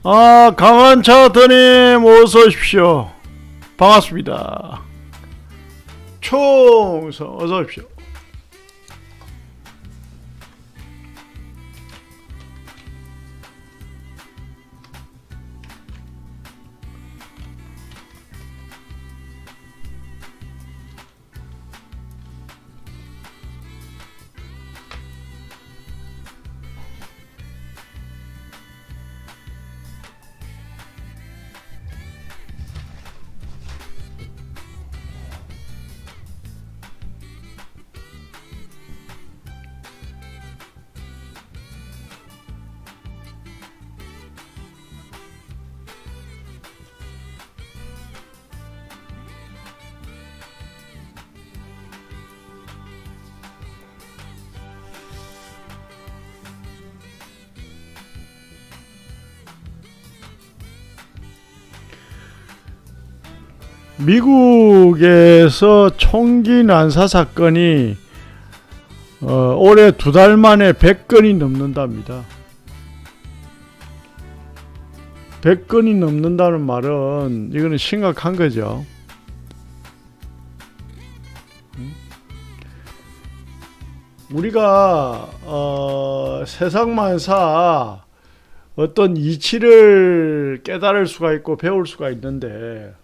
아, 강한차터님 어서 오십시오. 반갑습니다. 총성 어서 오십시오. 미국에서 총기 난사 사건이 올해 2달 만에 100건이 넘는답니다. 100건이 넘는다는 말은 이거는 심각한 거죠. 우리가 세상만사 어떤 이치를 깨달을 수가 있고 배울 수가 있는데,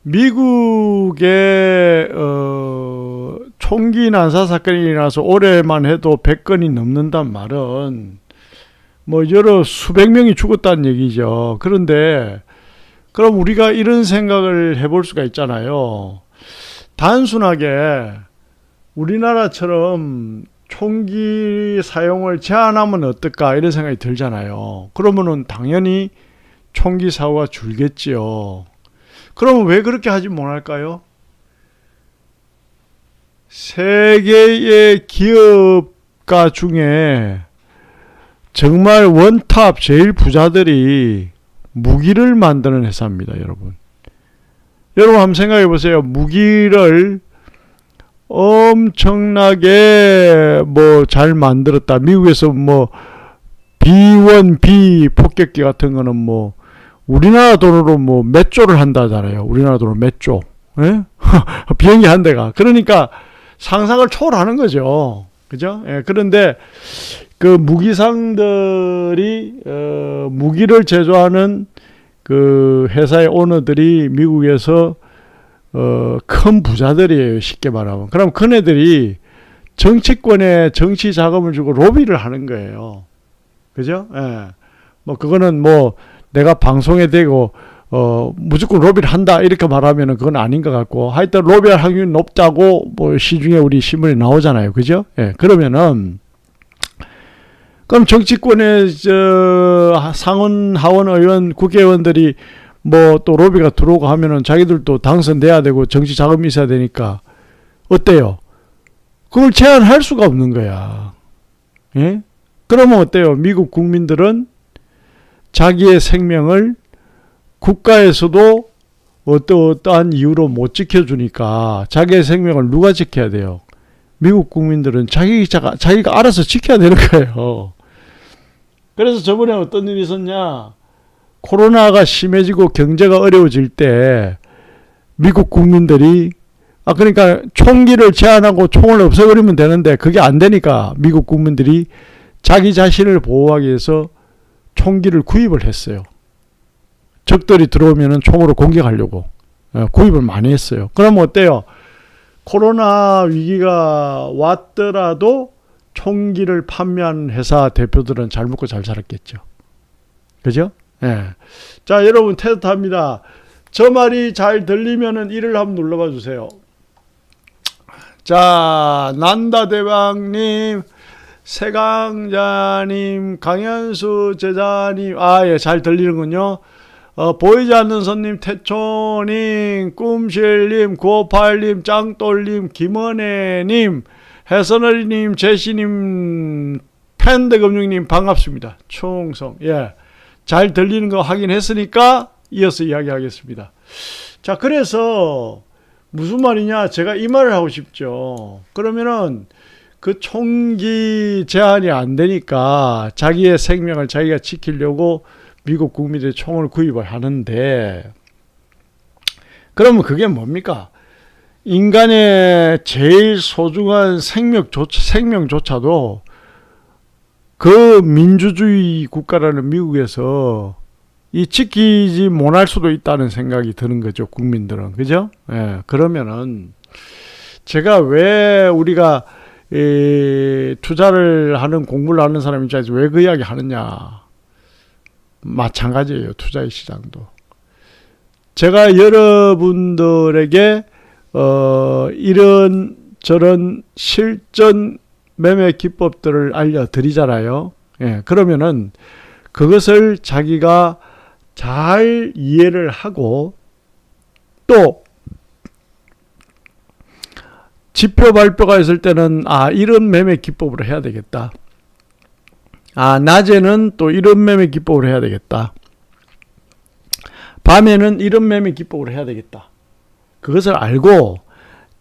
미국의 총기 난사 사건이 일어나서 올해만 해도 100건이 넘는단 말은 뭐 여러 수백 명이 죽었다는 얘기죠. 그런데 그럼 우리가 이런 생각을 해볼 수가 있잖아요. 단순하게 우리나라처럼 총기 사용을 제한하면 어떨까 이런 생각이 들잖아요. 그러면은 당연히 총기 사고가 줄겠지요. 그러면 왜 그렇게 하지 못할까요? 세계의 기업가 중에 정말 원탑 제일 부자들이 무기를 만드는 회사입니다, 여러분. 여러분 한번 생각해 보세요. 무기를 엄청나게 뭐 잘 만들었다. 미국에서 뭐 B1B 폭격기 같은 거는 뭐 우리나라 돈으로 뭐 몇 조를 한다잖아요. 우리나라 돈으로 몇 조. 예? 비행기 한 대가. 그러니까 상상을 초월하는 거죠. 그죠? 예, 그런데 그 무기상들이 무기를 제조하는 그 회사의 오너들이 미국에서 큰 부자들이에요. 쉽게 말하면. 그럼 그네들이 정치권에 정치 자금을 주고 로비를 하는 거예요. 그죠? 예. 뭐 그거는 뭐 내가 방송에 대고 무조건 로비를 한다 이렇게 말하면은 그건 아닌 것 같고, 하여튼 로비할 확률이 높다고 뭐 시중에 우리 신문에 나오잖아요. 그죠? 예. 그러면은 그럼 정치권의 상원, 하원 의원, 국회의원들이 뭐 또 로비가 들어오고 하면은 자기들도 당선돼야 되고 정치 자금이 있어야 되니까 어때요? 그걸 제한할 수가 없는 거야. 예? 그러면 어때요? 미국 국민들은 자기의 생명을 국가에서도 어떠한 이유로 못 지켜주니까 자기의 생명을 누가 지켜야 돼요? 미국 국민들은 자기가 알아서 지켜야 되는 거예요. 그래서 저번에 어떤 일이 있었냐? 코로나가 심해지고 경제가 어려워질 때 미국 국민들이 그러니까 총기를 제한하고 총을 없애버리면 되는데 그게 안 되니까 미국 국민들이 자기 자신을 보호하기 위해서 총기를 구입을 했어요. 적들이 들어오면 총으로 공격하려고 구입을 많이 했어요. 그러면 어때요? 코로나 위기가 왔더라도 총기를 판매하는 회사 대표들은 잘 먹고 잘 살았겠죠. 그죠? 예. 자, 여러분 테스트합니다. 저 말이 잘 들리면은 1을 한번 눌러봐 주세요. 자, 난다대왕님, 세강자님, 강현수 제자님, 예, 잘 들리는군요. 보이지 않는 손님, 태초님, 꿈실님, 958님, 짱돌님, 김은혜님, 해선어리님, 제시님, 팬드금융님 반갑습니다. 충성. 예. 잘 들리는 거 확인했으니까 이어서 이야기하겠습니다. 자, 그래서 무슨 말이냐? 제가 이 말을 하고 싶죠. 그러면은 그 총기 제한이 안 되니까 자기의 생명을 자기가 지키려고 미국 국민들이 총을 구입을 하는데, 그러면 그게 뭡니까? 인간의 제일 소중한 생명조차도 그 민주주의 국가라는 미국에서 이 지키지 못할 수도 있다는 생각이 드는 거죠, 국민들은. 그죠? 예, 그러면은 제가 왜 우리가 투자를 하는, 공부를 하는 사람 입장에서 왜 그 이야기 하느냐. 마찬가지예요, 투자의 시장도. 제가 여러분들에게 이런 저런 실전 매매 기법들을 알려드리잖아요. 예, 그러면은 그것을 자기가 잘 이해를 하고, 또 지표 발표가 있을 때는 이런 매매 기법으로 해야 되겠다. 낮에는 또 이런 매매 기법으로 해야 되겠다. 밤에는 이런 매매 기법으로 해야 되겠다. 그것을 알고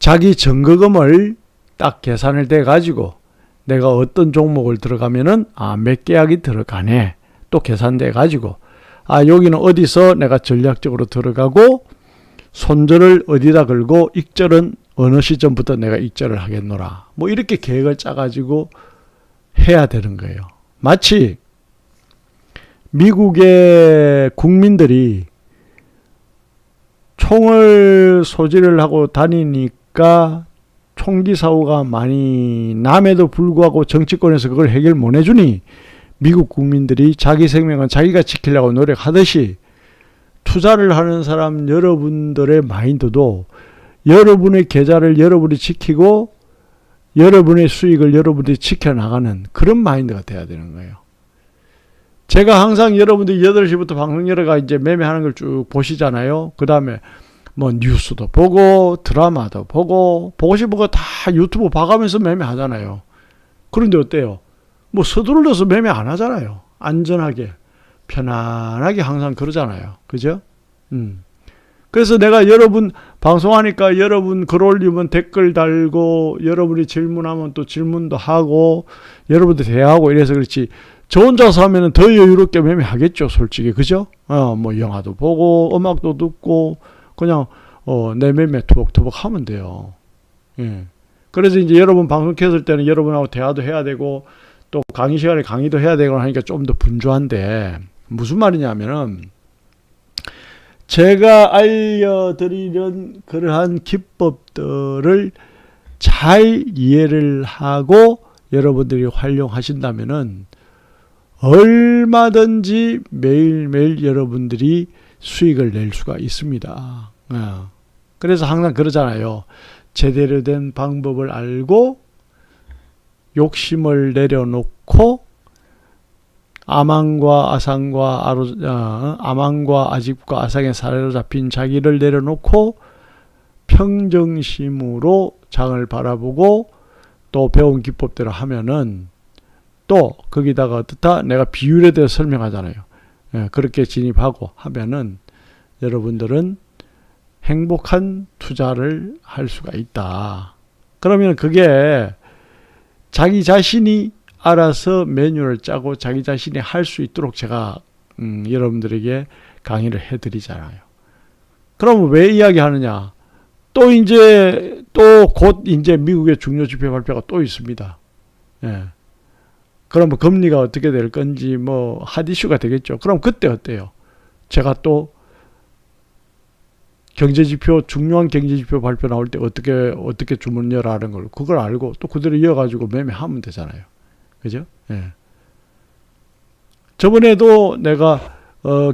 자기 정거금을 딱 계산을 돼 가지고 내가 어떤 종목을 들어가면은 몇 계약이 들어가네. 또 계산돼 가지고 여기는 어디서 내가 전략적으로 들어가고 손절을 어디다 걸고 익절은 어느 시점부터 내가 익절을 하겠노라. 뭐 이렇게 계획을 짜가지고 해야 되는 거예요. 마치 미국의 국민들이 총을 소지를 하고 다니니까 총기 사고가 많이 남에도 불구하고 정치권에서 그걸 해결 못 해주니 미국 국민들이 자기 생명은 자기가 지키려고 노력하듯이 투자를 하는 사람 여러분들의 마인드도 여러분의 계좌를 여러분이 지키고 여러분의 수익을 여러분들이 지켜나가는 그런 마인드가 돼야 되는 거예요. 제가 항상 여러분들이 8시부터 방송 열어가 이제 매매하는 걸 쭉 보시잖아요. 그 다음에 뭐 뉴스도 보고 드라마도 보고 싶은 거 다 유튜브 봐가면서 매매하잖아요. 그런데 어때요? 뭐 서둘러서 매매 안 하잖아요. 안전하게 편안하게 항상 그러잖아요. 그죠? 그래서 내가 여러분 방송하니까 여러분 글 올리면 댓글 달고 여러분이 질문하면 또 질문도 하고 여러분들 대화하고 이래서 그렇지, 저 혼자서 하면은 더 여유롭게 매매하겠죠, 솔직히. 그죠? 뭐 영화도 보고 음악도 듣고 그냥 내 매매 투벅투벅 하면 돼요. 예. 그래서 이제 여러분 방송 켰을 때는 여러분하고 대화도 해야 되고 또 강의 시간에 강의도 해야 되고 하니까 좀 더 분주한데, 무슨 말이냐면은 제가 알려드리는 그러한 기법들을 잘 이해를 하고 여러분들이 활용하신다면은 얼마든지 매일매일 여러분들이 수익을 낼 수가 있습니다. 그래서 항상 그러잖아요. 제대로 된 방법을 알고 욕심을 내려놓고 아망과 아집과 아상의 사로잡힌 자기를 내려놓고 평정심으로 장을 바라보고 또 배운 기법대로 하면은 또 거기다가 어떻다? 내가 비율에 대해서 설명하잖아요. 그렇게 진입하고 하면은 여러분들은 행복한 투자를 할 수가 있다. 그러면 그게 자기 자신이 알아서 메뉴를 짜고 자기 자신이 할 수 있도록 제가 여러분들에게 강의를 해드리잖아요. 그럼 왜 이야기하느냐? 또 곧 이제 미국의 중요 지표 발표가 또 있습니다. 예. 그럼 금리가 어떻게 될 건지 뭐 핫 이슈가 되겠죠. 그럼 그때 어때요? 제가 또 경제지표, 중요한 경제지표 발표 나올 때 어떻게 주문열하는 걸 그걸 알고 또 그대로 이어가지고 매매하면 되잖아요. 그죠? 예. 저번에도 내가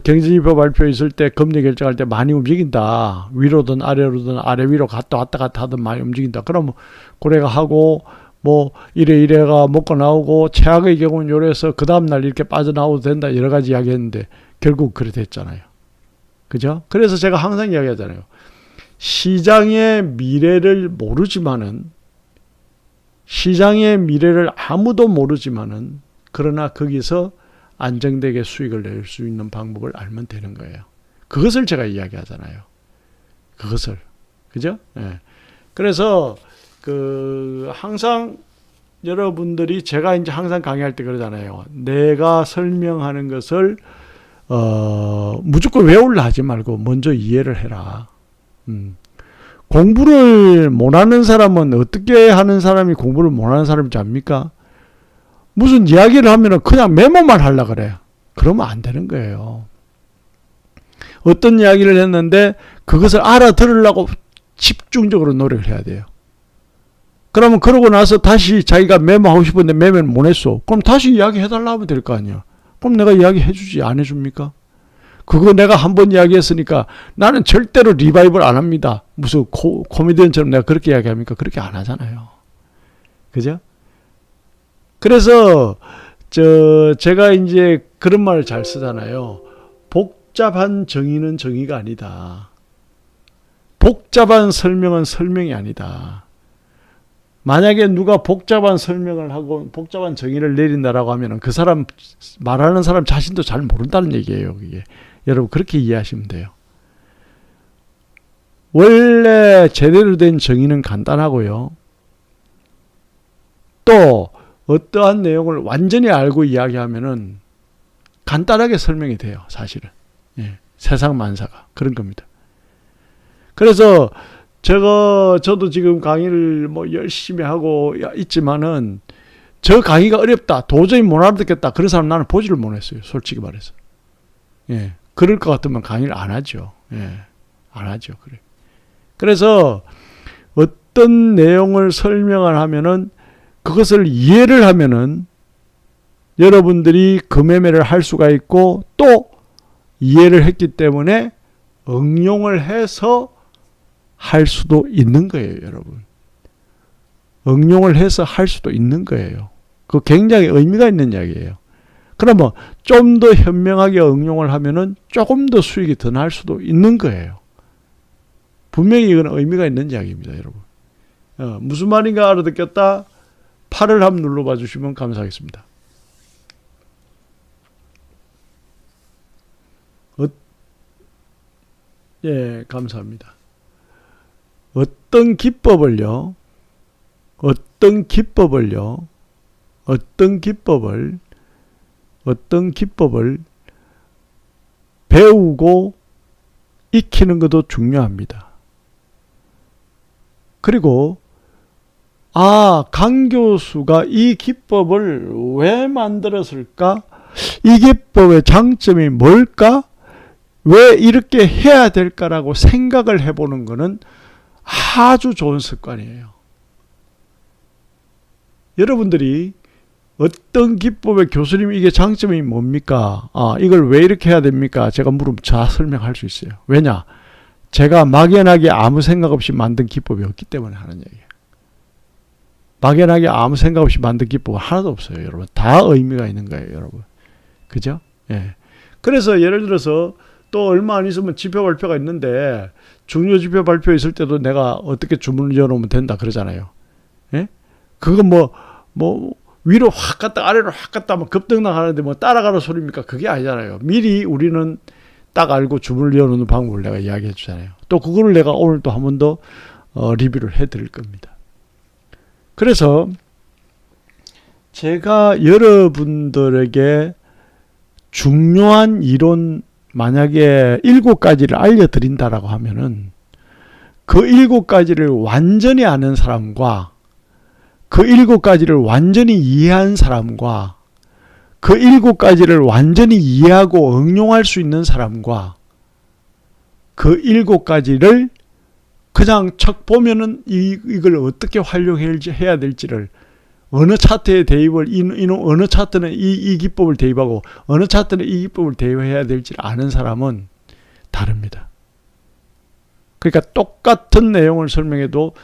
경제지표 발표 있을 때 금리 결정할 때 많이 움직인다. 위로든 아래로든 아래 위로 왔다 갔다 하든 많이 움직인다. 그러면 고래가 하고 뭐 이래가 먹고 나오고 최악의 경우는 요래서 그 다음날 이렇게 빠져나오도 된다. 여러 가지 이야기했는데 결국 그래 됐잖아요. 그죠? 그래서 제가 항상 이야기하잖아요. 시장의 미래를 모르지만은 시장의 미래를 아무도 모르지만은 그러나 거기서 안정되게 수익을 낼 수 있는 방법을 알면 되는 거예요. 그것을 제가 이야기하잖아요. 그것을. 그죠? 예. 그래서 항상 여러분들이 제가 이제 항상 강의할 때 그러잖아요. 내가 설명하는 것을 무조건 외우려 하지 말고 먼저 이해를 해라. 공부를 못하는 사람은 어떻게 하는 사람이 공부를 못하는 사람인지 압니까? 무슨 이야기를 하면 그냥 메모만 하려고 그래요. 그러면 안 되는 거예요. 어떤 이야기를 했는데 그것을 알아들으려고 집중적으로 노력을 해야 돼요. 그러면 그러고 나서 다시 자기가 메모하고 싶은데 메모를 못 했어. 그럼 다시 이야기해달라 하면 될 거 아니야. 그럼 내가 이야기해주지 안 해줍니까? 그거 내가 한 번 이야기했으니까 나는 절대로 리바이벌 안 합니다. 무슨 코미디언처럼 내가 그렇게 이야기합니까? 그렇게 안 하잖아요. 그죠? 그래서 제가 이제 그런 말을 잘 쓰잖아요. 복잡한 정의는 정의가 아니다. 복잡한 설명은 설명이 아니다. 만약에 누가 복잡한 설명을 하고 복잡한 정의를 내린다라고 하면 그 사람 말하는 사람 자신도 잘 모른다는 얘기예요. 그게. 여러분 그렇게 이해하시면 돼요. 원래 제대로 된 정의는 간단하고요. 또 어떠한 내용을 완전히 알고 이야기하면은 간단하게 설명이 돼요. 사실은. 예, 세상 만사가 그런 겁니다. 그래서 저도 지금 강의를 뭐 열심히 하고 있지만은 저 강의가 어렵다. 도저히 못 알아듣겠다. 그런 사람 나는 보지를 못했어요. 솔직히 말해서. 예. 그럴 것 같으면 강의를 안 하죠. 예. 안 하죠. 그래. 그래서 어떤 내용을 설명을 하면은 그것을 이해를 하면은 여러분들이 금매매를 할 수가 있고 또 이해를 했기 때문에 응용을 해서 할 수도 있는 거예요, 여러분. 응용을 해서 할 수도 있는 거예요. 그 굉장히 의미가 있는 이야기예요. 그러면 좀 더 현명하게 응용을 하면은 조금 더 수익이 더 날 수도 있는 거예요. 분명히 이건 의미가 있는 이야기입니다, 여러분. 무슨 말인가 알아듣겠다? 8을 한번 눌러봐 주시면 감사하겠습니다. 예, 감사합니다. 어떤 기법을 배우고 익히는 것도 중요합니다. 그리고 강 교수가 이 기법을 왜 만들었을까? 이 기법의 장점이 뭘까? 왜 이렇게 해야 될까라고 생각을 해보는 것은 아주 좋은 습관이에요. 여러분들이 어떤 기법의 교수님 이게 장점이 뭡니까? 이걸 왜 이렇게 해야 됩니까? 제가 물으면 다 설명할 수 있어요. 왜냐? 제가 막연하게 아무 생각 없이 만든 기법이 없기 때문에 하는 얘기예요. 막연하게 아무 생각 없이 만든 기법은 하나도 없어요, 여러분. 다 의미가 있는 거예요, 여러분. 그죠? 예. 그래서 예를 들어서 또 얼마 안 있으면 지표 발표가 있는데 중요 지표 발표 있을 때도 내가 어떻게 주문을 열어놓으면 된다 그러잖아요. 예? 그거 뭐 위로 확 갔다 아래로 확 갔다 막 급등나가는데 뭐 따라가는 소리입니까? 그게 아니잖아요. 미리 우리는 딱 알고 주문을 열어놓는 방법을 내가 이야기해 주잖아요. 또 그거를 내가 오늘 또 한 번 더 리뷰를 해 드릴 겁니다. 그래서 제가 여러분들에게 중요한 이론 만약에 7가지를 알려드린다라고 하면은 그 7가지를 완전히 아는 사람과 그 7가지를 완전히 이해한 사람과 그 7가지를 완전히 이해하고 응용할 수 있는 사람과 그 7가지를 그냥 척 보면은 이걸 어떻게 활용해야 될지를 어느 차트에 대입을 어느 차트는 이 기법을 대입하고 어느 차트는 이 기법을 대입해야 될지를 아는 사람은 다릅니다. 그러니까 똑같은 내용을 설명해도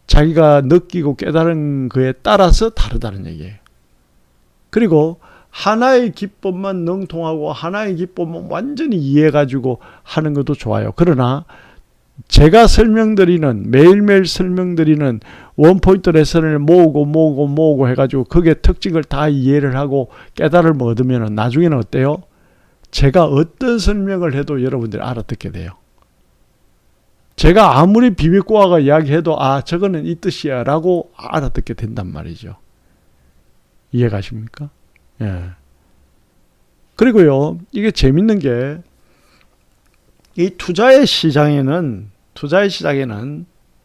자기가 느끼고 깨달은 거에 따라서 다르다는 얘기예요. 그리고 하나의 기법만 능통하고 하나의 기법만 완전히 이해해가지고 하는 것도 좋아요. 그러나 제가 설명드리는 매일매일 설명드리는 원포인트 레슨을 모으고 해가지고 그게 특징을 다 이해를 하고 깨달음을 얻으면 나중에는 어때요? 제가 어떤 설명을 해도 여러분들이 알아듣게 돼요. 제가 아무리 비밀꼬아가 이야기해도 저거는 이 뜻이야 라고 알아듣게 된단 말이죠. 이해가십니까? 예. 그리고요, 이게 재밌는 게, 이 투자의 시장에는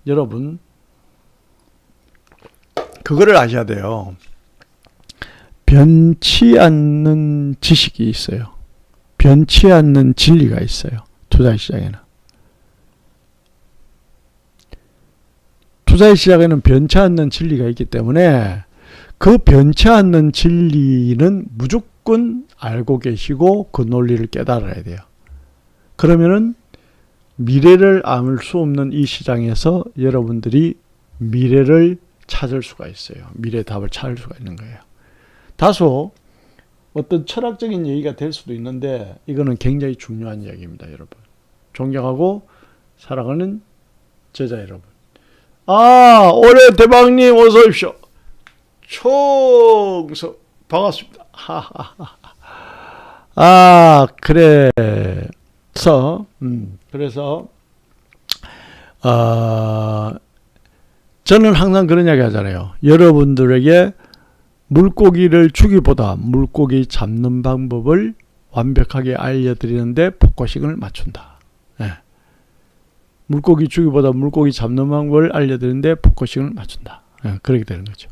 여러분, 그거를 아셔야 돼요. 변치 않는 지식이 있어요. 변치 않는 진리가 있어요. 투자의 시장에는. 투자의 시장에는 변치 않는 진리가 있기 때문에 그 변치 않는 진리는 무조건 알고 계시고 그 논리를 깨달아야 돼요. 그러면은 미래를 알 수 없는 이 시장에서 여러분들이 미래를 찾을 수가 있어요. 미래의 답을 찾을 수가 있는 거예요. 다소 어떤 철학적인 얘기가 될 수도 있는데 이거는 굉장히 중요한 이야기입니다, 여러분. 존경하고 사랑하는 제자 여러분. 올해 대박님 어서 오십시오. 총서 반갑습니다. 그래서 저는 항상 그런 이야기 하잖아요. 여러분들에게 물고기를 주기보다 물고기 잡는 방법을 완벽하게 알려드리는데 포커싱을 맞춘다. 네. 물고기 주기보다 물고기 잡는 방법을 알려드리는데 포커싱을 맞춘다. 네, 그렇게 되는 거죠.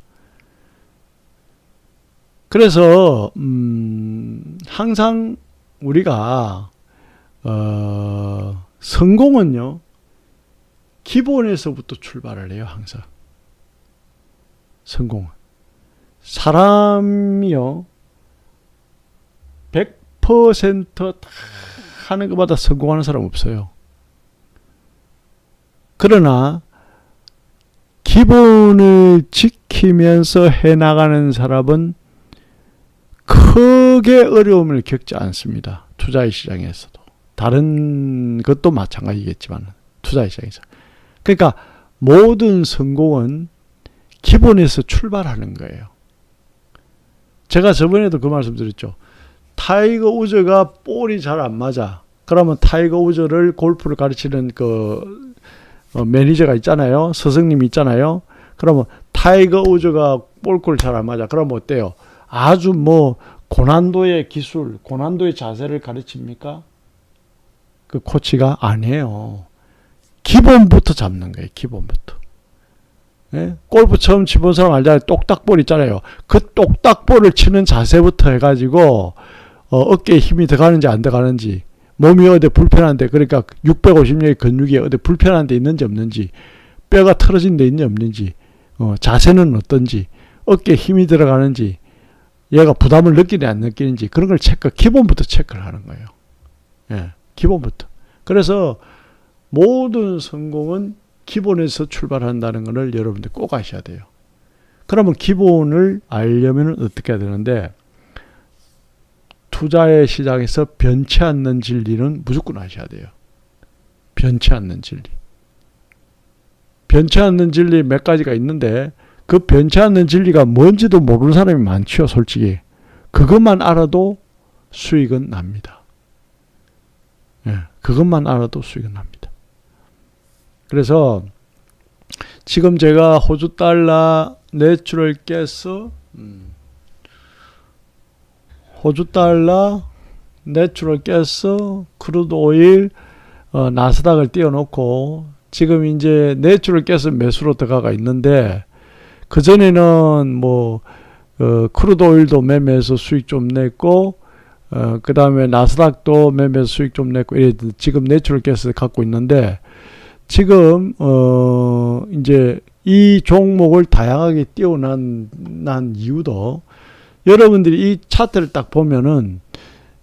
그래서 항상 우리가 성공은요, 기본에서부터 출발을 해요. 항상 성공은. 사람이요 100% 다 하는 것마다 성공하는 사람 없어요. 그러나 기본을 지키면서 해나가는 사람은 크게 어려움을 겪지 않습니다. 투자의 시장에서도. 다른 것도 마찬가지겠지만 투자의 시장에서. 그러니까 모든 성공은 기본에서 출발하는 거예요. 제가 저번에도 그 말씀 드렸죠. 타이거 우즈가 볼이 잘 안 맞아. 그러면 타이거 우즈를 골프를 가르치는 그 매니저가 있잖아요. 스승님이 있잖아요. 그러면 타이거 우즈가 볼골 잘 안 맞아. 그러면 어때요? 아주 고난도의 기술, 고난도의 자세를 가르칩니까? 그 코치가 아니에요. 기본부터 잡는 거예요. 기본부터. 예? 골프 처음 치본 사람 알잖아요. 똑딱볼 있잖아요. 그 똑딱볼을 치는 자세부터 해가지고 어깨에 힘이 들어가는지 안 들어가는지, 몸이 어디 불편한데, 그러니까 650의 근육이 어디 불편한 데 있는지 없는지, 뼈가 틀어진 데 있는지 없는지, 자세는 어떤지, 어깨에 힘이 들어가는지, 얘가 부담을 느끼는지 안 느끼는지, 그런 걸 기본부터 체크를 하는 거예요. 예, 기본부터. 그래서 모든 성공은 기본에서 출발한다는 것을 여러분들 꼭 아셔야 돼요. 그러면 기본을 알려면 어떻게 해야 되는데, 투자의 시장에서 변치 않는 진리는 무조건 아셔야 돼요. 변치 않는 진리. 변치 않는 진리 몇 가지가 있는데, 그 변치 않는 진리가 뭔지도 모르는 사람이 많죠, 솔직히. 그것만 알아도 수익은 납니다. 예, 그것만 알아도 수익은 납니다. 그래서 지금 제가 호주 달러 내추럴 가스, 호주 달러 내추럴 가스, 크루드 오일, 나스닥을 띄워놓고 지금 이제 내추럴 가스 매수로 들어가 있는데, 그전에는 크루드 오일도 매매해서 수익 좀 냈고, 그 다음에 나스닥도 매매해서 수익 좀 냈고, 지금 내추럴 가스 갖고 있는데, 지금, 이제 이 종목을 다양하게 띄워난 이유도, 여러분들이 이 차트를 딱 보면은,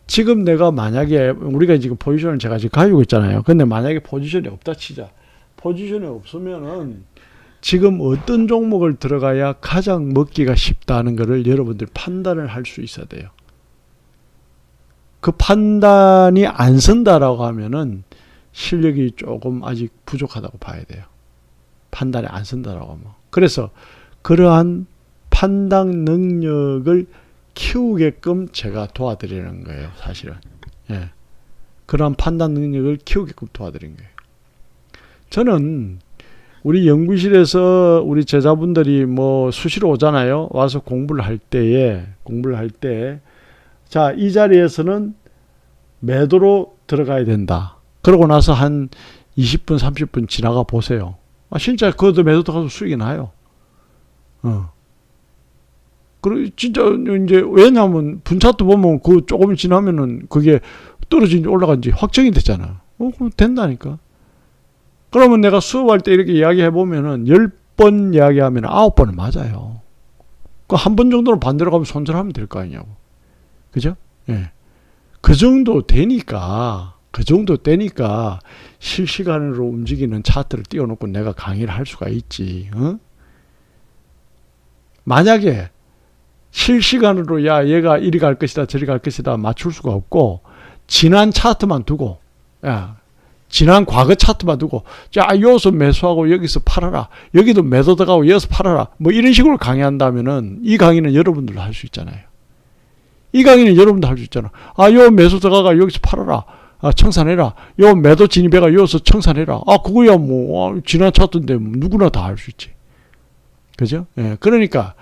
지금 내가 만약에, 우리가 지금 포지션을 제가 지금 가지고 있잖아요. 근데 만약에 포지션이 없다 치자. 포지션이 없으면은, 지금 어떤 종목을 들어가야 가장 먹기가 쉽다는 것을 여러분들 판단을 할 수 있어야 돼요. 그 판단이 안 선다라고 하면은 실력이 조금 아직 부족하다고 봐야 돼요. 판단이 안 선다라고 하면. 그래서 그러한 판단 능력을 키우게끔 제가 도와드리는 거예요, 사실은. 예. 그러한 판단 능력을 키우게끔 도와드린 거예요. 저는 우리 연구실에서 우리 제자분들이 뭐 수시로 오잖아요. 와서 공부를 할 때에, 자, 이 자리에서는 매도로 들어가야 된다. 그러고 나서 한 20분, 30분 지나가 보세요. 진짜 그것도 매도 들어가서 수익이 나요. 그리고 진짜 이제 왜냐하면 분차트 보면 그 조금 지나면은 그게 떨어진지 올라간지 확정이 됐잖아. 그럼 된다니까. 그러면 내가 수업할 때 이렇게 이야기해 보면은 10번 이야기하면 9번은 맞아요. 그 한 번 정도는 반대로 가면 손절하면 될 거 아니냐고. 그죠? 예. 그 정도 되니까 실시간으로 움직이는 차트를 띄워놓고 내가 강의를 할 수가 있지. 만약에 실시간으로 야 얘가 이리 갈 것이다 저리 갈 것이다 맞출 수가 없고 지난 차트만 두고 지난 과거 차트만 두고 자 여기서 매수하고 여기서 팔아라 여기도 매도 들어가고 여기서 팔아라 뭐 이런 식으로 강의한다면은 이 강의는 여러분들도 할 수 있잖아요. 이 강의는 여러분도 할 수 있잖아. 요 매수 들어가가 여기서 팔아라. 청산해라. 요 매도 진입해가 여기서 청산해라. 그거야 뭐 지난 차트인데 누구나 다 할 수 있지. 그죠? 예. 그러니까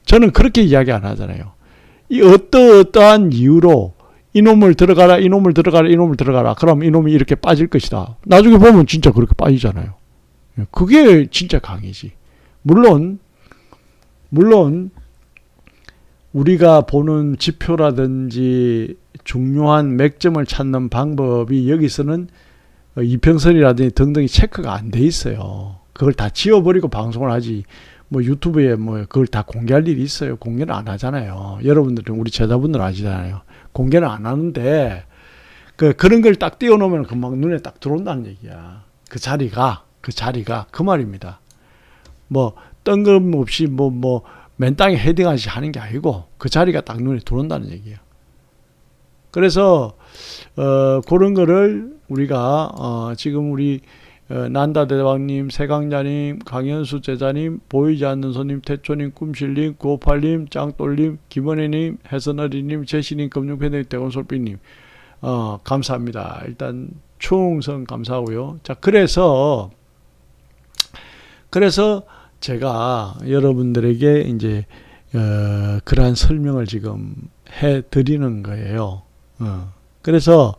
저는 그렇게 이야기 안 하잖아요. 이 어떠한 이유로 이놈을 들어가라. 그럼 이놈이 이렇게 빠질 것이다. 나중에 보면 진짜 그렇게 빠지잖아요. 그게 진짜 강의지. 물론 우리가 보는 지표라든지 중요한 맥점을 찾는 방법이 여기서는 이평선이라든지 등등이 체크가 안 돼 있어요. 그걸 다 지워버리고 방송을 하지. 뭐 유튜브에 뭐 그걸 다 공개할 일이 있어요. 공개는 안 하잖아요. 여러분들은 우리 제자분들 아시잖아요. 공개는 안 하는데 그런 걸 딱 띄워놓으면 금방 눈에 딱 들어온다는 얘기야. 그 자리가 그 말입니다. 뭐 뜬금없이 뭐 맨 땅에 헤딩하시 하는 게 아니고 그 자리가 딱 눈에 들어온다는 얘기야. 그래서 그런 거를 우리가 지금 우리 난다 대왕님, 세강자님, 강현수 제자님, 보이지 않는 손님, 태초님, 꿈실님, 958님, 짱돌님, 김원혜님, 해선어리님, 제시님, 금융팬님, 대건솔비님 감사합니다. 일단 충성 감사하고요. 자, 그래서 제가 여러분들에게 이제 그러한 설명을 지금 해 드리는 거예요. 그래서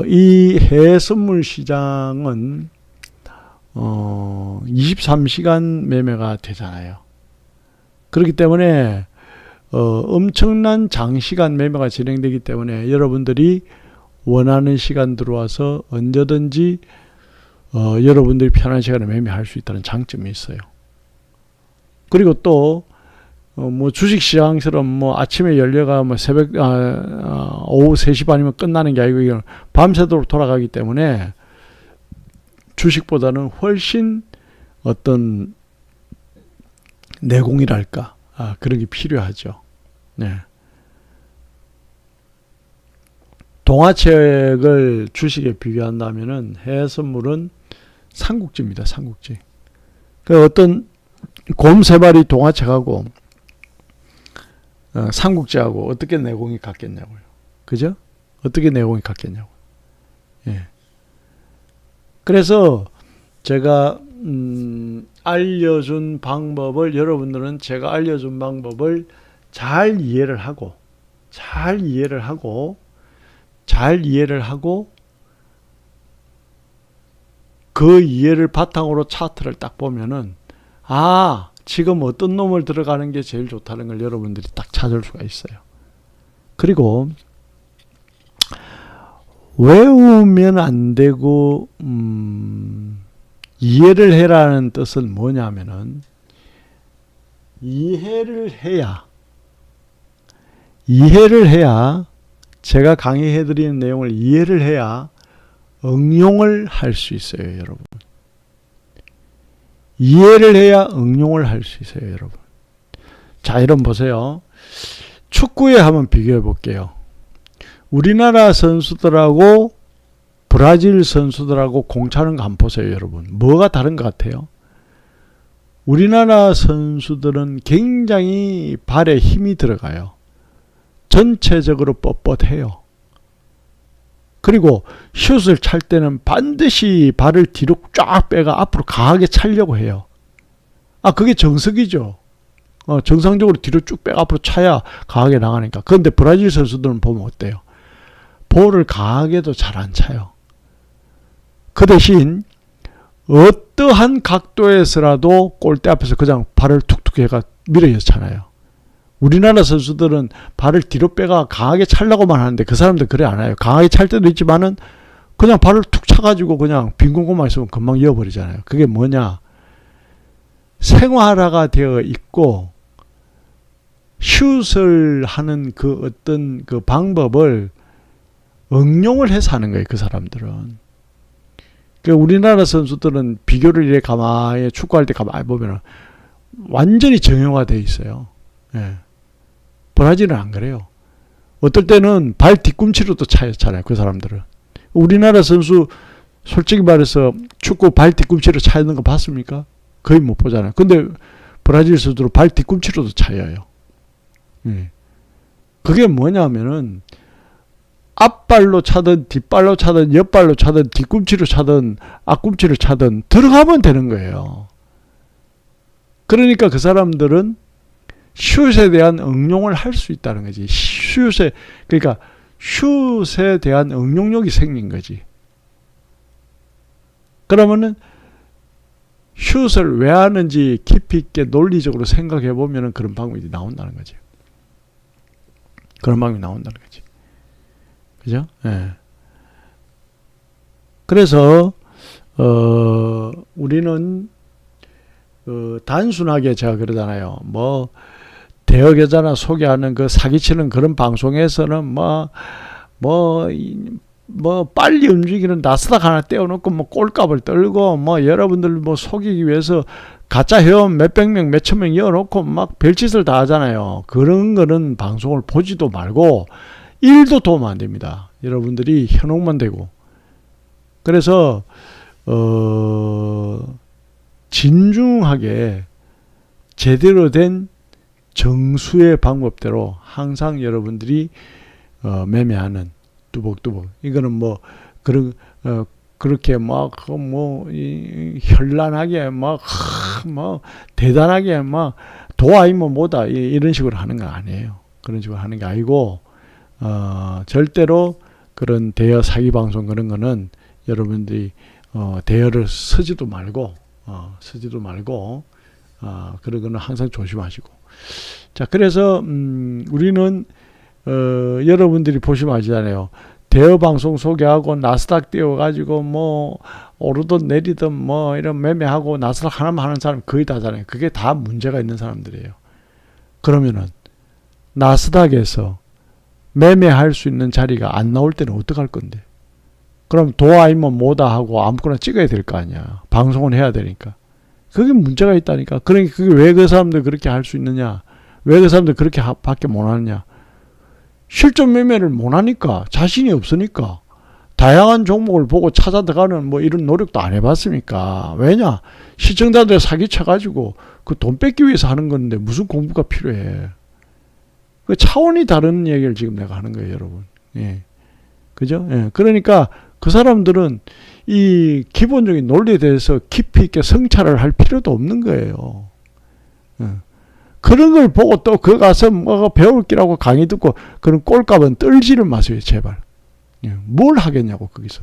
이 해외 선물 시장은 23시간 매매가 되잖아요. 그렇기 때문에 엄청난 장시간 매매가 진행되기 때문에 여러분들이 원하는 시간 들어와서 언제든지 여러분들이 편한 시간에 매매할 수 있다는 장점이 있어요. 그리고 또 뭐 주식시장처럼 뭐 아침에 열려가 뭐 새벽 오후 3시 반이면 끝나는 게 아니고 이건 밤새도록 돌아가기 때문에 주식보다는 훨씬 어떤 내공이랄까 그런 게 필요하죠. 네. 동화책을 주식에 비교한다면은 해외 선물은 삼국지입니다. 삼국지. 그 어떤 곰 3마리 동화책하고 삼국지하고 어떻게 내공이 같겠냐고요. 그죠? 어떻게 내공이 같겠냐고. 예. 그래서 제가 알려준 방법을 여러분들은 제가 알려준 방법을 잘 이해를 하고 그 이해를 바탕으로 차트를 딱 보면은 지금 어떤 놈을 들어가는 게 제일 좋다는 걸 여러분들이 딱 찾을 수가 있어요. 그리고 외우면 안 되고 이해를 해라는 뜻은 뭐냐면은 이해를 해야 제가 강의해드리는 내용을 이해를 해야 응용을 할 수 있어요, 여러분. 이해를 해야 응용을 할 수 있어요, 여러분. 자, 이런 보세요. 축구에 한번 비교해 볼게요. 우리나라 선수들하고 브라질 선수들하고 공 차는 거 한번 보세요, 여러분. 뭐가 다른 것 같아요? 우리나라 선수들은 굉장히 발에 힘이 들어가요. 전체적으로 뻣뻣해요. 그리고 슛을 찰 때는 반드시 발을 뒤로 쫙 빼가 앞으로 강하게 차려고 해요. 그게 정석이죠. 정상적으로 뒤로 쭉 빼가 앞으로 차야 강하게 나가니까. 그런데 브라질 선수들은 보면 어때요? 볼을 강하게도 잘 안 차요. 그 대신 어떠한 각도에서라도 골대 앞에서 그냥 발을 툭툭 해가 밀어넣잖아요. 우리나라 선수들은 발을 뒤로 빼가 강하게 찰려고만 하는데 그 사람들 그래 안 해요. 강하게 찰 때도 있지만은 그냥 발을 툭 차가지고 그냥 빈 공간만 있으면 금방 이어버리잖아요. 그게 뭐냐? 생활화가 되어 있고 슛을 하는 그 어떤 그 방법을 응용을 해서 하는 거예요. 그 사람들은. 우리나라 선수들은 비교를 이렇게 가만히 축구할 때 가만히 보면 완전히 정형화되어 있어요. 예. 브라질은 안 그래요. 어떨 때는 발 뒤꿈치로도 차였잖아요. 그 사람들은. 우리나라 선수 솔직히 말해서 축구 발 뒤꿈치로 차이는 거 봤습니까? 거의 못 보잖아요. 근데 브라질 선수들은 발 뒤꿈치로도 차여요. 예. 그게 뭐냐면은 앞발로 차든 뒷발로 차든 옆발로 차든 뒤꿈치로 차든 앞꿈치로 차든 들어가면 되는 거예요. 그러니까 그 사람들은 슛에 대한 응용을 할 수 있다는 거지. 그러니까 슛에 대한 응용력이 생긴 거지. 그러면은 슛을 왜 하는지 깊이 있게 논리적으로 생각해 보면은 그런 방법이 나온다는 거지. 그런 방법이 나온다는 거지. 그죠? 예. 그래서 우리는 단순하게 제가 그러잖아요. 뭐 대여 여자나 소개하는 그 사기치는 그런 방송에서는 빨리 움직이는 나스닥 하나 떼어놓고 뭐 꼴값을 떨고 뭐 여러분들 뭐 속이기 위해서 가짜 회원 몇백 명 몇천 명 이어놓고 막 별짓을 다 하잖아요. 그런 거는 방송을 보지도 말고 일도 도움 안 됩니다. 여러분들이 현혹만 되고. 그래서 진중하게 제대로 된 정수의 방법대로 항상 여러분들이 매매하는 뚜벅뚜벅. 이거는 뭐 그런 그렇게 막 현란하게 막 대단하게 막 도아이면 뭐다 이런 식으로 하는 건 아니에요. 그런 식으로 하는 게 아니고 절대로 그런 대여 사기 방송 그런 거는 여러분들이 대여를 쓰지도 말고 그런 거는 항상 조심하시고. 자, 그래서 우리는 여러분들이 보시면 아시잖아요. 대여 방송 소개하고 나스닥 띄워가지고 뭐 오르든 내리든 뭐 이런 매매하고 나스닥 하나만 하는 사람 거의 다잖아요. 그게 다 문제가 있는 사람들이에요. 그러면은 나스닥에서 매매할 수 있는 자리가 안 나올 때는 어떡할 건데? 그럼 도아이면 뭐다 하고 아무거나 찍어야 될 거 아니야. 방송은 해야 되니까. 그게 문제가 있다니까. 그러니까 그게 왜 그 사람들 그렇게 할 수 있느냐? 왜 그 사람들 그렇게 밖에 못 하느냐? 실전 매매를 못 하니까. 자신이 없으니까. 다양한 종목을 보고 찾아 들어가는 뭐 이런 노력도 안 해봤습니까? 왜냐? 시청자들 사기쳐가지고 그 돈 뺏기 위해서 하는 건데 무슨 공부가 필요해? 그 차원이 다른 얘기를 지금 내가 하는 거예요, 여러분. 예. 그죠? 예. 그러니까 그 사람들은 이 기본적인 논리에 대해서 깊이 있게 성찰을 할 필요도 없는 거예요. 예. 그런 걸 보고 또 그 가서 뭐 배울 기라고 강의 듣고 그런 꼴값은 떨지를 마세요, 제발. 예. 뭘 하겠냐고, 거기서.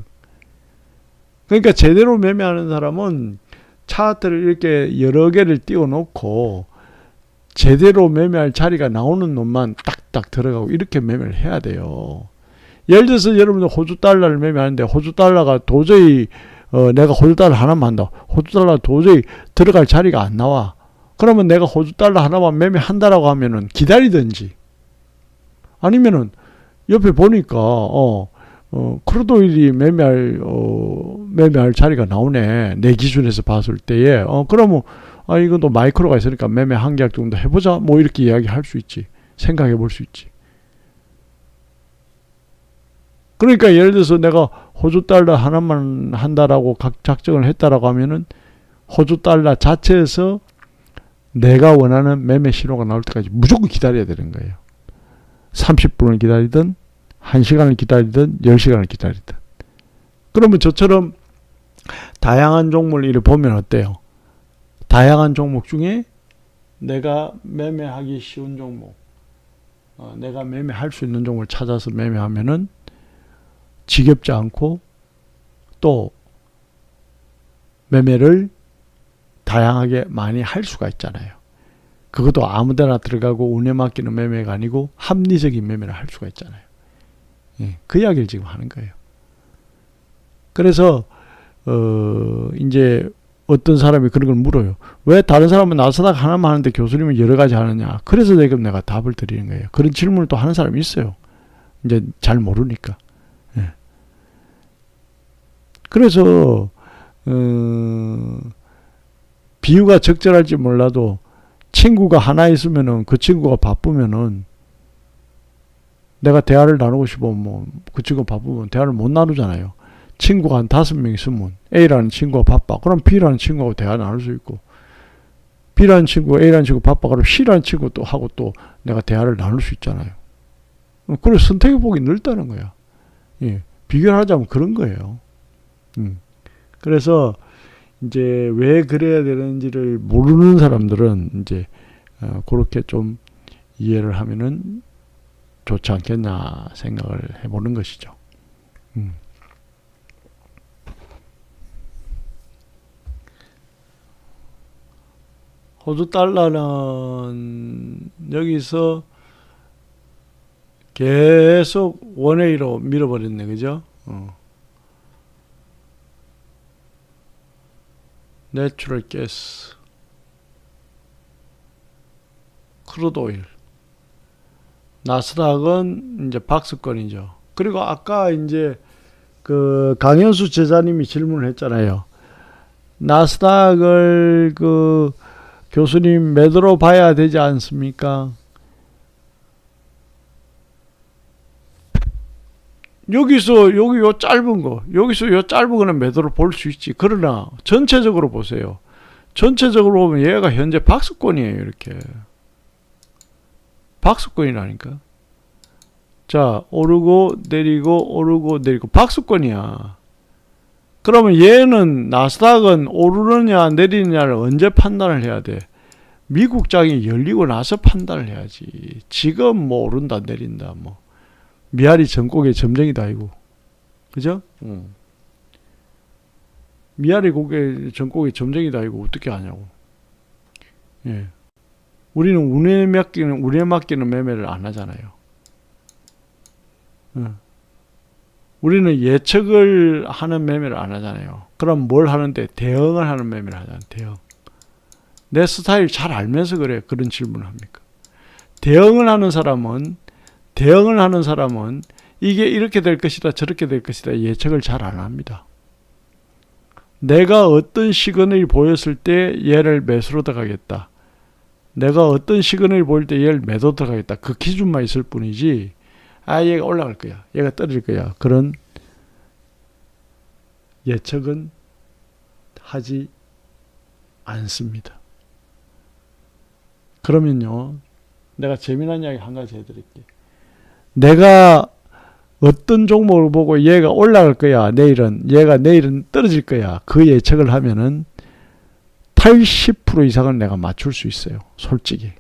그러니까 제대로 매매하는 사람은 차트를 이렇게 여러 개를 띄워놓고 제대로 매매할 자리가 나오는 놈만 딱딱 들어가고 이렇게 매매를 해야 돼요. 예를 들어서 여러분들 호주 달러를 매매하는데 호주 달러가 도저히 내가 호주 달러 하나만 한다. 호주 달러 도저히 들어갈 자리가 안 나와. 그러면 내가 호주 달러 하나만 매매한다라고 하면은 기다리든지 아니면은 옆에 보니까 크루드 오일이 매매할 자리가 나오네. 내 기준에서 봤을 때에 그러면 이건 또 마이크로가 있으니까 매매 한 계약 정도 해보자. 뭐 이렇게 이야기할 수 있지. 생각해 볼 수 있지. 그러니까 예를 들어서 내가 호주 달러 하나만 한다라고 각 작정을 했다라고 하면은 호주 달러 자체에서 내가 원하는 매매 신호가 나올 때까지 무조건 기다려야 되는 거예요. 30분을 기다리든 1시간을 기다리든 10시간을 기다리든. 그러면 저처럼 다양한 종목을 이렇게 보면 어때요? 다양한 종목 중에 내가 매매하기 쉬운 종목, 내가 매매할 수 있는 종목을 찾아서 매매하면은 지겹지 않고 또 매매를 다양하게 많이 할 수가 있잖아요. 그것도 아무데나 들어가고 운에 맡기는 매매가 아니고 합리적인 매매를 할 수가 있잖아요. 예, 그 이야기를 지금 하는 거예요. 그래서 이제 어떤 사람이 그런 걸 물어요. 왜 다른 사람은 나스닥 하나만 하는데 교수님은 여러 가지 하느냐. 그래서 지금 내가 답을 드리는 거예요. 그런 질문을 또 하는 사람이 있어요. 이제 잘 모르니까. 예. 그래서 비유가 적절할지 몰라도 친구가 하나 있으면은 그 친구가 바쁘면은 내가 대화를 나누고 싶으면 뭐 그 친구가 바쁘면 대화를 못 나누잖아요. 친구가 한 5명 있으면 A라는 친구가 바빠. 그럼 B라는 친구하고 대화 나눌 수 있고, B라는 친구가 A라는 친구 바빠. 그럼 C라는 친구 또 하고 또 내가 대화를 나눌 수 있잖아요. 그래서 선택의 폭이 넓다는 거야. 예, 비교를 하자면 그런 거예요. 그래서 이제 왜 그래야 되는지를 모르는 사람들은 이제 그렇게 좀 이해를 하면은 좋지 않겠나 생각을 해보는 것이죠. 호주 달러는 여기서 계속 원웨이로 밀어버렸네, 그죠? 내추럴 가스, 크루드 오일, 나스닥은 이제 박스권이죠. 그리고 아까 이제 그 강현수 제자님이 질문을 했잖아요. 나스닥을 그 교수님 매도로 봐야 되지 않습니까? 여기서 여기 요 짧은 거, 여기서 요 짧은 거는 매도로 볼 수 있지. 그러나 전체적으로 보세요. 전체적으로 보면 얘가 현재 박스권이에요. 이렇게 박스권이라니까. 자, 오르고 내리고 오르고 내리고 박스권이야. 그러면 얘는 나스닥은 오르느냐 내리느냐를 언제 판단을 해야 돼? 미국장이 열리고 나서 판단을 해야지. 지금 뭐 오른다 내린다 뭐 미아리 전곡의 점쟁이도 아니고, 그죠? 미아리 고개 전곡의 점쟁이도 아니고 어떻게 하냐고. 예, 우리는 운에 맡기는 매매를 안 하잖아요. 우리는 예측을 하는 매매를 안 하잖아요. 그럼 뭘 하는데? 대응을 하는 매매를 하잖아요. 대응. 내 스타일 잘 알면서 그래 그런 질문을 합니까? 대응을 하는 사람은 이게 이렇게 될 것이다 저렇게 될 것이다 예측을 잘 안 합니다. 내가 어떤 시그널이 보였을 때 얘를 매수로 들어가겠다. 내가 어떤 시그널이 보일 때 얘를 매도 들어가겠다. 그 기준만 있을 뿐이지, 얘가 올라갈 거야, 얘가 떨어질 거야, 그런 예측은 하지 않습니다. 그러면요, 내가 재미난 이야기 한 가지 해드릴게. 내가 어떤 종목을 보고 얘가 올라갈 거야, 얘가 내일은 떨어질 거야, 그 예측을 하면은 80% 이상은 내가 맞출 수 있어요. 솔직히.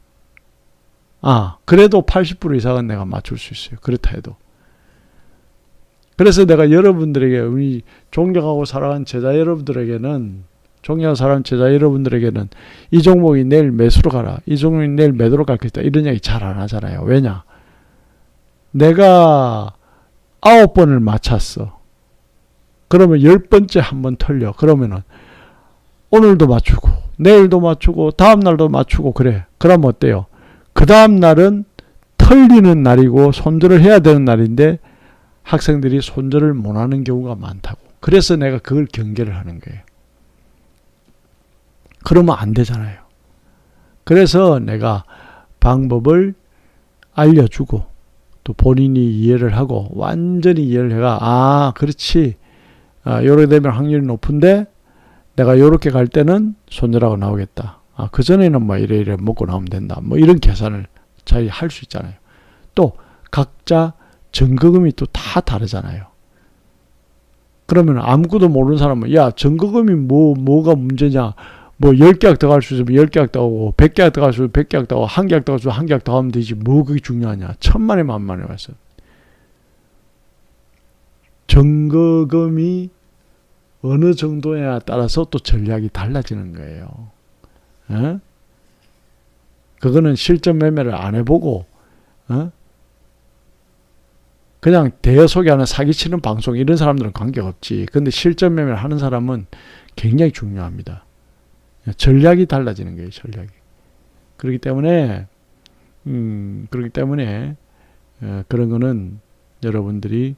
그래도 80% 이상은 내가 맞출 수 있어요. 그렇다 해도. 그래서 내가 여러분들에게, 우리 존경하고 사랑하는 제자 여러분들에게는, 이 종목이 내일 매수로 가라, 이 종목이 내일 매도로 갈 것이다, 이런 이야기 잘 안 하잖아요. 왜냐? 내가 9번을 맞췄어. 그러면 10번째 한번 틀려. 그러면은 오늘도 맞추고 내일도 맞추고 다음날도 맞추고 그래. 그럼 어때요? 그 다음날은 틀리는 날이고 손절을 해야 되는 날인데 학생들이 손절을 못하는 경우가 많다고. 그래서 내가 그걸 경계를 하는 거예요. 그러면 안 되잖아요. 그래서 내가 방법을 알려주고 또 본인이 이해를 하고 완전히 이해를 해가, 그렇지, 요렇게 되면 확률이 높은데 내가 요렇게 갈 때는 손절하고 나오겠다. 그전에는 뭐 이래 먹고 나오면 된다. 뭐 이런 계산을 잘 할 수 있잖아요. 또 각자 증거금이 또 다 다르잖아요. 그러면 아무것도 모르는 사람은 야 증거금이 뭐가 문제냐, 뭐 10계약 더 갈 수 있으면 10계약 더 하고 100계약 더 갈 수 있으면 100계약 더 하고 1계약 더 갈 수 있으면 1계약 더 하면 되지 뭐 그게 중요하냐. 천만에 만만에 와서 증거금이 어느 정도냐에 따라서 또 전략이 달라지는 거예요. 어? 그거는 실전 매매를 안 해보고 그냥 대여 소개하는 사기치는 방송 이런 사람들은 관계없지. 근데 실전 매매를 하는 사람은 굉장히 중요합니다. 전략이 달라지는 거예요. 전략이. 그렇기 때문에 그런 거는 여러분들이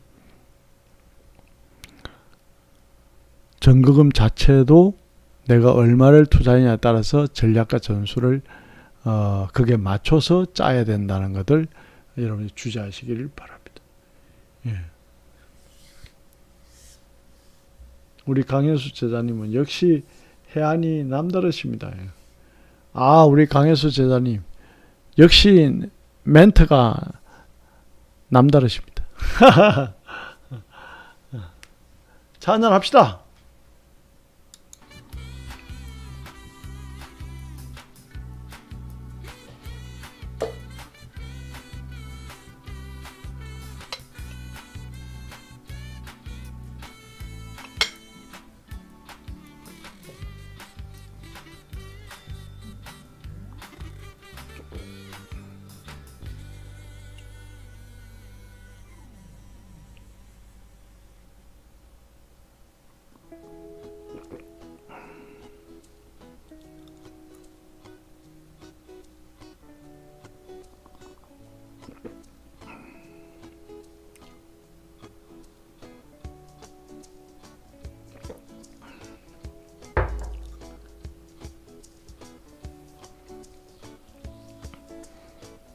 전거금 자체도 내가 얼마를 투자하느냐에 따라서 전략과 전술을 그게 맞춰서 짜야 된다는 것을 여러분이 주저하시기를 바랍니다. 예. 우리 강현수 제자님은 역시 해안이 남다르십니다. 예. 아, 우리 강현수 제자님 역시 멘트가 남다르십니다. 자, 한잔 합시다.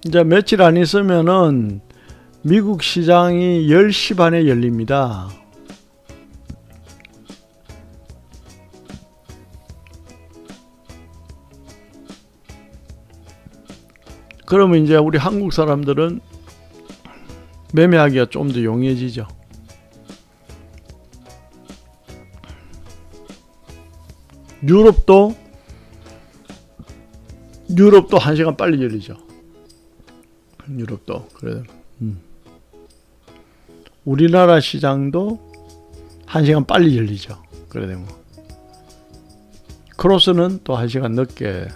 이제 며칠 안 있으면은 미국 시장이 10시 반에 열립니다. 그러면 이제 우리 한국 사람들은 매매하기가 좀 더 용이해지죠. 유럽도 1시간 빨리 열리죠. 유럽도. 그래. 우리나라 시장도 1시간 빨리 열리죠. 그래 되면 크로스는 또 1시간 늦게,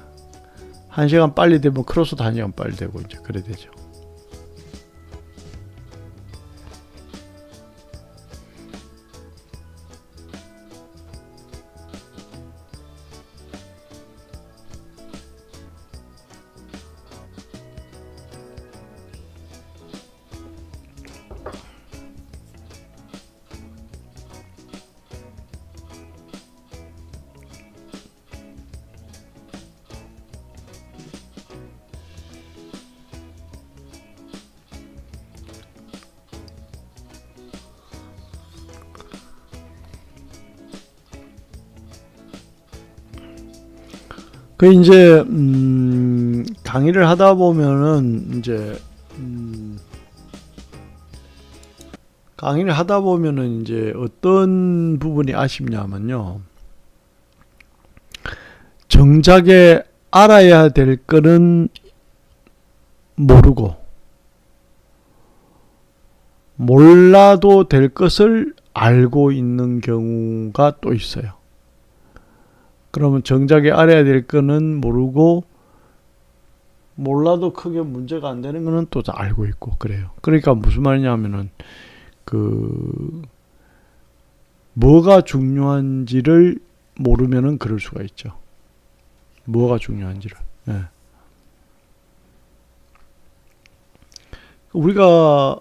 1시간 빨리 되면 크로스도 1시간 빨리 되고 이제 그래 되죠. 그 이제 강의를 하다 보면은 이제 어떤 부분이 아쉽냐면요. 정작에 알아야 될 거는 모르고 몰라도 될 것을 알고 있는 경우가 또 있어요. 그러면 정작에 알아야 될 거는 모르고 몰라도 크게 문제가 안 되는 거는 또 알고 있고 그래요. 그러니까 무슨 말이냐면은 뭐가 중요한지를 모르면은 그럴 수가 있죠. 뭐가 중요한지를. 예. 우리가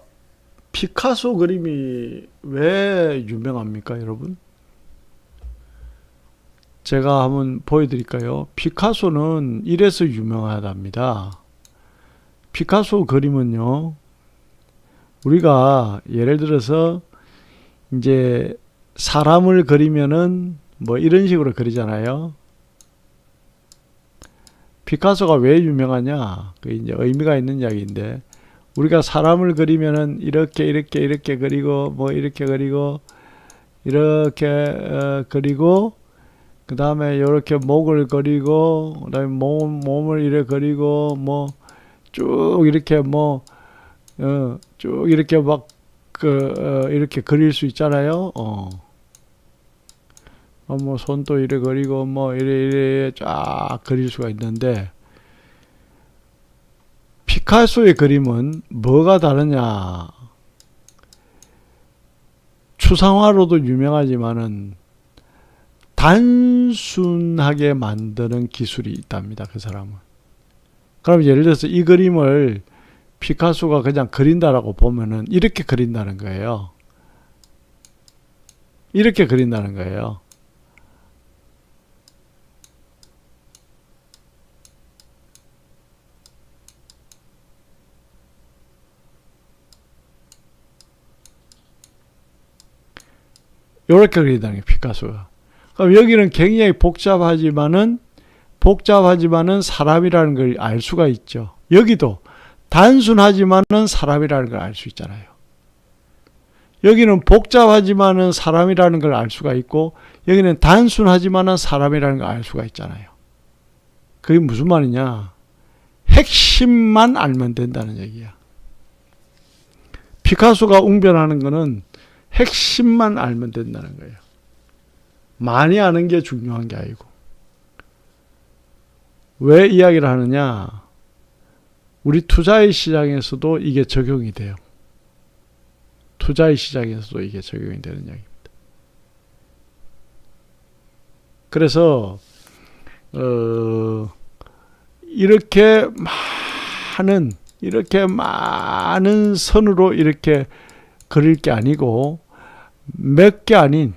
피카소 그림이 왜 유명합니까, 여러분? 제가 한번 보여드릴까요? 피카소는 이래서 유명하답니다. 피카소 그림은요, 우리가 예를 들어서 이제 사람을 그리면은 뭐 이런 식으로 그리잖아요. 피카소가 왜 유명하냐? 그 이제 의미가 있는 이야기인데, 우리가 사람을 그리면은 이렇게 그리고 뭐 이렇게 그리고 이렇게 그리고 그 다음에 이렇게 목을 그리고 그 다음에 몸을 이렇게 그리고 뭐 쭉 이렇게 뭐 쭉 이렇게 막 이렇게 그릴 수 있잖아요. 뭐 손도 이래 그리고 뭐 이래 쫙 그릴 수가 있는데 피카소의 그림은 뭐가 다르냐? 추상화로도 유명하지만은 단순하게 만드는 기술이 있답니다. 그 사람은. 그럼 예를 들어서 이 그림을 피카소가 그냥 그린다라고 보면은 이렇게 그린다는 거예요. 이렇게 그린다는 거예요. 이렇게 그린다는 게 피카소가. 그럼 여기는 굉장히 복잡하지만은 사람이라는 걸 알 수가 있죠. 여기도 단순하지만은 사람이라는 걸 알 수 있잖아요. 여기는 복잡하지만은 사람이라는 걸 알 수가 있고 여기는 단순하지만은 사람이라는 걸 알 수가 있잖아요. 그게 무슨 말이냐? 핵심만 알면 된다는 얘기야. 피카소가 웅변하는 거는 핵심만 알면 된다는 거예요. 많이 아는 게 중요한 게 아니고. 왜 이야기를 하느냐? 우리 투자의 시장에서도 이게 적용이 돼요. 투자의 시장에서도 이게 적용이 되는 이야기입니다. 그래서 이렇게 많은 선으로 이렇게 그릴 게 아니고 몇 개 아닌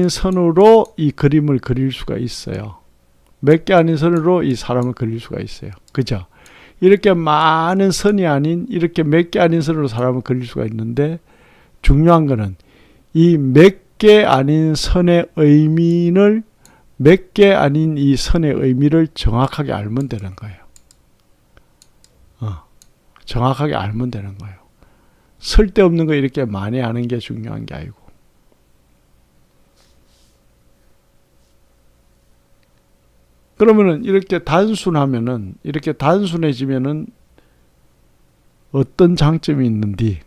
선으로 이 그림을 그릴 수가 있어요. 몇 개 아닌 선으로 이 사람을 그릴 수가 있어요. 그죠? 이렇게 많은 선이 아닌 이렇게 몇 개 아닌 선으로 사람을 그릴 수가 있는데 중요한 거는 이 몇 개 아닌 선의 의미를 몇 개 아닌 이 선의 의미를 정확하게 알면 되는 거예요. 정확하게 알면 되는 거예요. 쓸데없는 거 이렇게 많이 아는 게 중요한 게 아니고. 그러면은 이렇게 단순해지면은 어떤 장점이 있는지.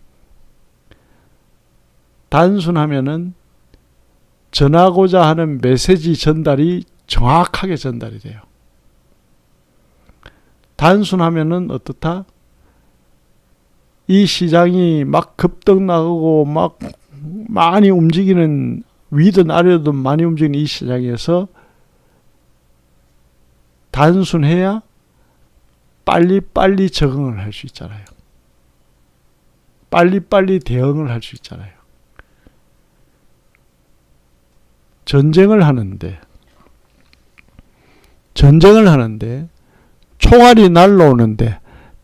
단순하면은 전하고자 하는 메시지 전달이 정확하게 전달이 돼요. 단순하면은 어떻다? 이 시장이 막 급등나고 막 많이 움직이는 위든 아래든 많이 움직이는 이 시장에서 단순해야 빨리빨리 적응을 할 수 있잖아요. 빨리빨리 대응을 할 수 있잖아요. 전쟁을 하는데 총알이 날라오는데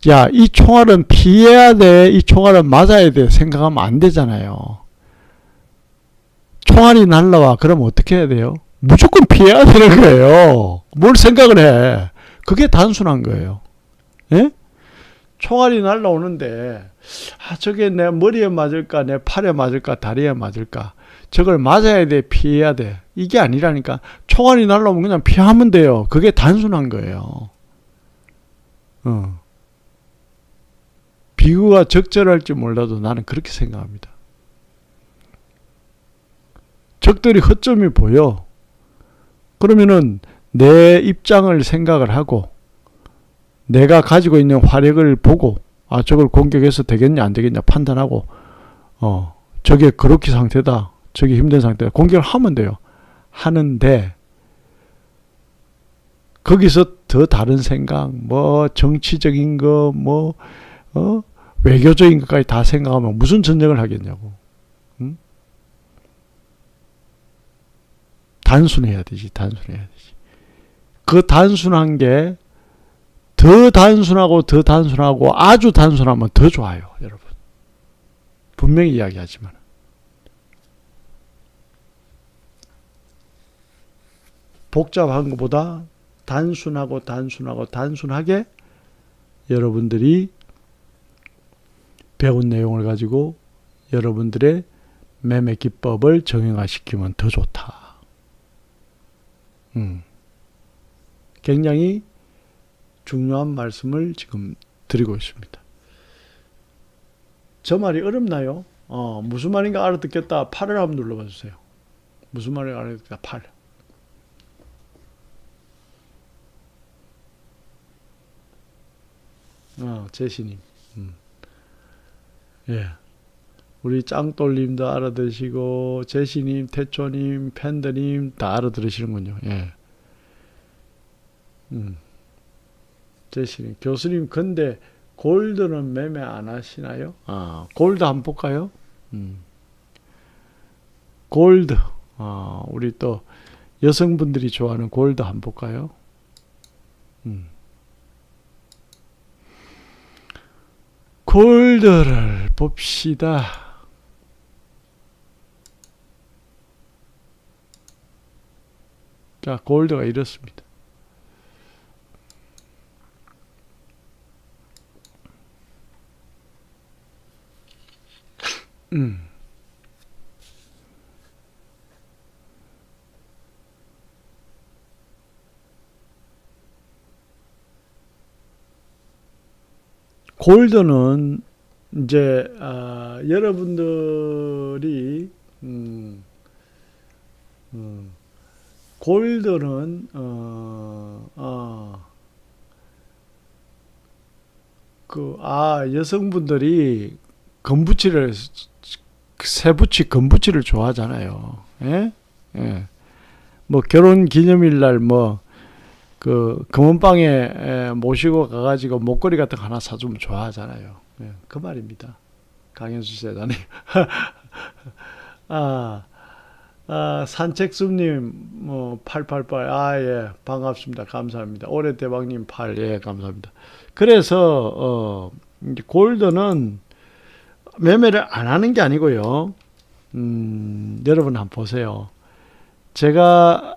야, 이 총알은 피해야 돼, 이 총알은 맞아야 돼 생각하면 안 되잖아요. 총알이 날라와. 그럼 어떻게 해야 돼요? 무조건 피해야 되는 거예요. 뭘 생각을 해. 그게 단순한 거예요. 예? 총알이 날라오는데 저게 내 머리에 맞을까, 내 팔에 맞을까, 다리에 맞을까. 저걸 맞아야 돼, 피해야 돼. 이게 아니라니까. 총알이 날라오면 그냥 피하면 돼요. 그게 단순한 거예요. 비유가 적절할지 몰라도 나는 그렇게 생각합니다. 적들이 허점이 보여. 그러면은 내 입장을 생각을 하고 내가 가지고 있는 화력을 보고 저걸 공격해서 되겠냐 안 되겠냐 판단하고 저게 그렇게 상태다. 저게 힘든 상태다. 공격을 하면 돼요. 하는데 거기서 더 다른 생각, 뭐 정치적인 거, 뭐 외교적인 것까지 다 생각하면 무슨 전쟁을 하겠냐고. 단순해야 되지. 그 단순한 게 더 단순하고 아주 단순하면 더 좋아요, 여러분. 분명히 이야기하지만. 복잡한 것보다 단순하게 여러분들이 배운 내용을 가지고 여러분들의 매매 기법을 정형화시키면 더 좋다. 굉장히 중요한 말씀을 지금 드리고 있습니다. 저 말이 어렵나요? 무슨 말인가 알아듣겠다. 8을 한번 눌러봐 주세요. 무슨 말인가 알아듣겠다. 8. 제시님. 예. 우리 짱돌님도 알아들으시고, 제시님, 태초님, 팬더님 다 알아들으시는군요. 예. 제시님, 교수님, 근데 골드는 매매 안 하시나요? 골드 한번 볼까요? 골드. 우리 또 여성분들이 좋아하는 골드 한번 볼까요? 골드를 봅시다. 자, 골드가 이렇습니다. 골드는 이제 여러분들이 골드는 여성분들이 금붙이를 새붙이 금붙이를 좋아하잖아요. 예? 예. 뭐 결혼 기념일날 뭐 그 금은방에 모시고 가가지고 목걸이 같은 거 하나 사주면 좋아하잖아요. 예, 그 말입니다. 강현수 세단이. 산책숲님, 888, 예, 반갑습니다. 감사합니다. 올해 대박님 8, 예, 감사합니다. 그래서, 이제 골드는 매매를 안 하는 게 아니고요. 여러분 한번 보세요. 제가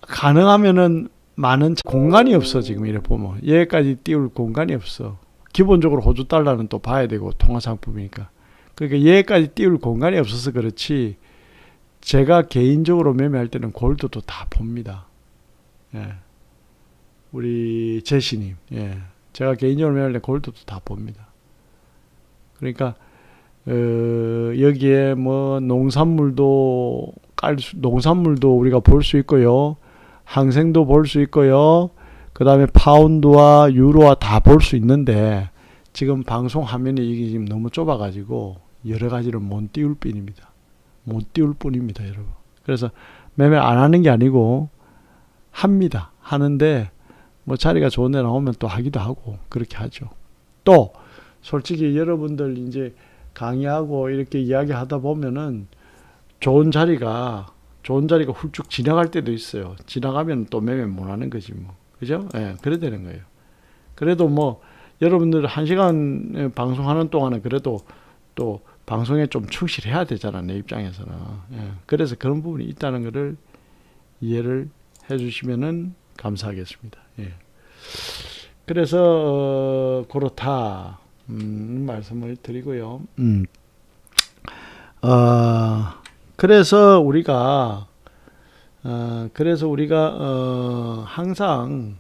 가능하면은 많은 공간이 없어. 지금 이래 보면 얘까지 띄울 공간이 없어. 기본적으로 호주 달러는 또 봐야 되고 통화 상품이니까. 그러니까 얘까지 띄울 공간이 없어서 그렇지. 제가 개인적으로 매매할 때는 골드도 다 봅니다. 예. 우리 제시님, 예. 제가 개인적으로 매매할 때 골드도 다 봅니다. 그러니까 여기에 뭐 농산물도 우리가 볼 수 있고요. 항생도 볼 수 있고요. 그 다음에 파운드와 유로와 다 볼 수 있는데 지금 방송 화면이 이게 지금 너무 좁아가지고 여러 가지를 못 띄울 뿐입니다. 못 띄울 뿐입니다, 여러분. 그래서 매매 안 하는 게 아니고 합니다. 하는데 뭐 자리가 좋은 데 나오면 또 하기도 하고 그렇게 하죠. 또 솔직히 여러분들 이제 강의하고 이렇게 이야기하다 보면은 좋은 자리가 훌쩍 지나갈 때도 있어요. 지나가면 또 매매 못 하는 거지 뭐. 그죠? 예, 그래 되는 거예요. 그래도 뭐 여러분들 1시간 방송하는 동안은 그래도 또 방송에 좀 충실해야 되잖아, 내 입장에서는. 예, 그래서 그런 부분이 있다는 것을 이해를 해 주시면은 감사하겠습니다. 예. 그래서 그렇다 말씀을 드리고요. 그래서 우리가 항상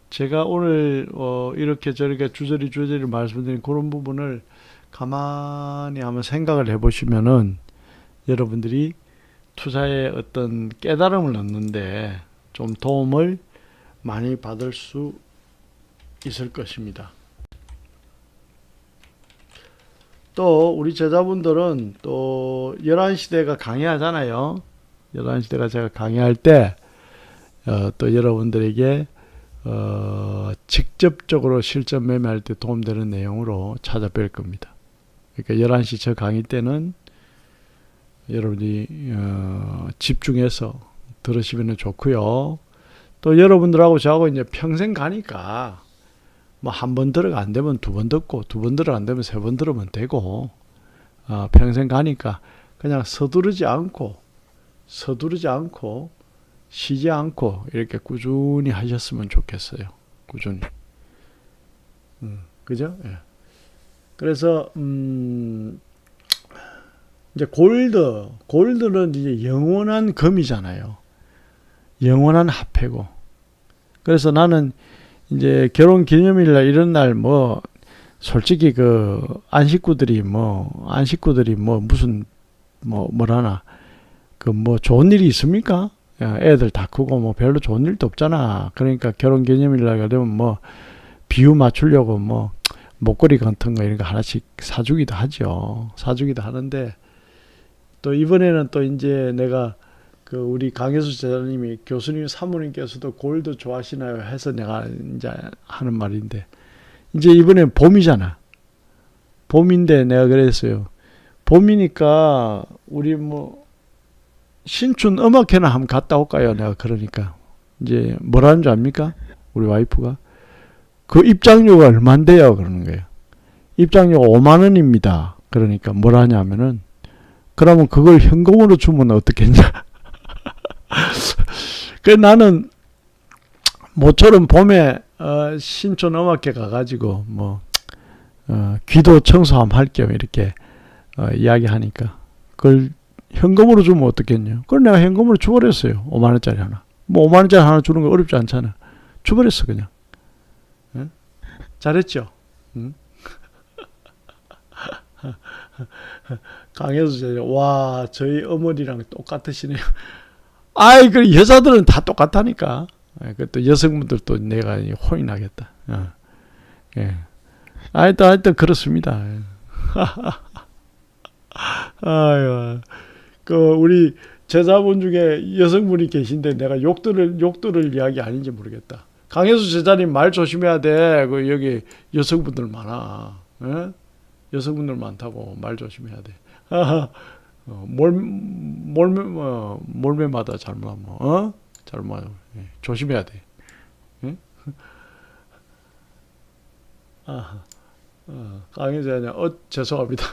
제가 오늘 이렇게 저렇게 주저리 말씀드린 그런 부분을 가만히 한번 생각을 해보시면은 여러분들이 투자에 어떤 깨달음을 얻는데 좀 도움을 많이 받을 수 있을 것입니다. 또 우리 제자분들은 또 11시대가 강의하잖아요. 11시대가 제가 강의할 때 또 여러분들에게 직접적으로 실전 매매할 때 도움되는 내용으로 찾아뵐 겁니다. 그러니까 11시 저 강의 때는 여러분이 집중해서 들으시면 좋고요. 또 여러분들하고 저하고 이제 평생 가니까 뭐 한 번 들어가 안 되면 두 번 듣고 두 번 들어가 안 되면 세 번 들으면 되고 평생 가니까 그냥 서두르지 않고 쉬지 않고 이렇게 꾸준히 하셨으면 좋겠어요. 꾸준히. 그죠? 예. 그래서 이제 골드는 이제 영원한 금이잖아요. 영원한 화폐고. 그래서 나는 이제 결혼 기념일날 이런 날 뭐 솔직히 그 안식구들이 뭐 무슨 뭐라나 그 뭐 좋은 일이 있습니까? 애들 다 크고 뭐 별로 좋은 일도 없잖아. 그러니까 결혼 기념일날 되면 뭐 비유 맞추려고 뭐 목걸이 같은 거 이런 거 하나씩 사주기도 하죠. 사주기도 하는데 또 이번에는 또 이제 내가 그 우리 강혜수 제자님이 교수님 사모님께서도 골드 좋아하시나요? 해서 내가 이제 하는 말인데 이제 이번엔 봄이잖아. 봄인데 내가 그랬어요. 봄이니까 우리 뭐 신춘 음악회나 한번 갔다 올까요? 내가 그러니까 이제 뭐라는 줄 압니까? 우리 와이프가 그 입장료가 얼만데요? 그러는 거예요. 입장료가 5만 원입니다. 그러니까 뭐라 하냐면은 그러면 그걸 현금으로 주면 어떻겠냐? 그 나는 모처럼 봄에 신촌 음악회 가가지고 뭐 귀도 청소 한번 할 겸 이렇게 이야기하니까 그걸 현금으로 주면 어떻겠냐? 그걸 내가 현금으로 줘버렸어요. 5만 원짜리 하나. 뭐 5만 원짜리 하나 주는 거 어렵지 않잖아. 줘버렸어 그냥. 응? 잘했죠? 응? 강혜수 제자, 와 저희 어머니랑 똑같으시네요. 아이 그 여자들은 다 똑같다니까. 그또 여성분들도 내가 혼이 나겠다. 예. 하여튼 그렇습니다. 아유, 그 우리 제자분 중에 여성분이 계신데 내가 욕들을 이야기 아닌지 모르겠다. 강혜수 제자님 말 조심해야 돼. 그 여기 여성분들 많아. 예? 여성분들 많다고 말 조심해야 돼. 몰매마다 잘못하면 잘못하면 조심해야 돼. 예? 강혜수 제자님 죄송합니다.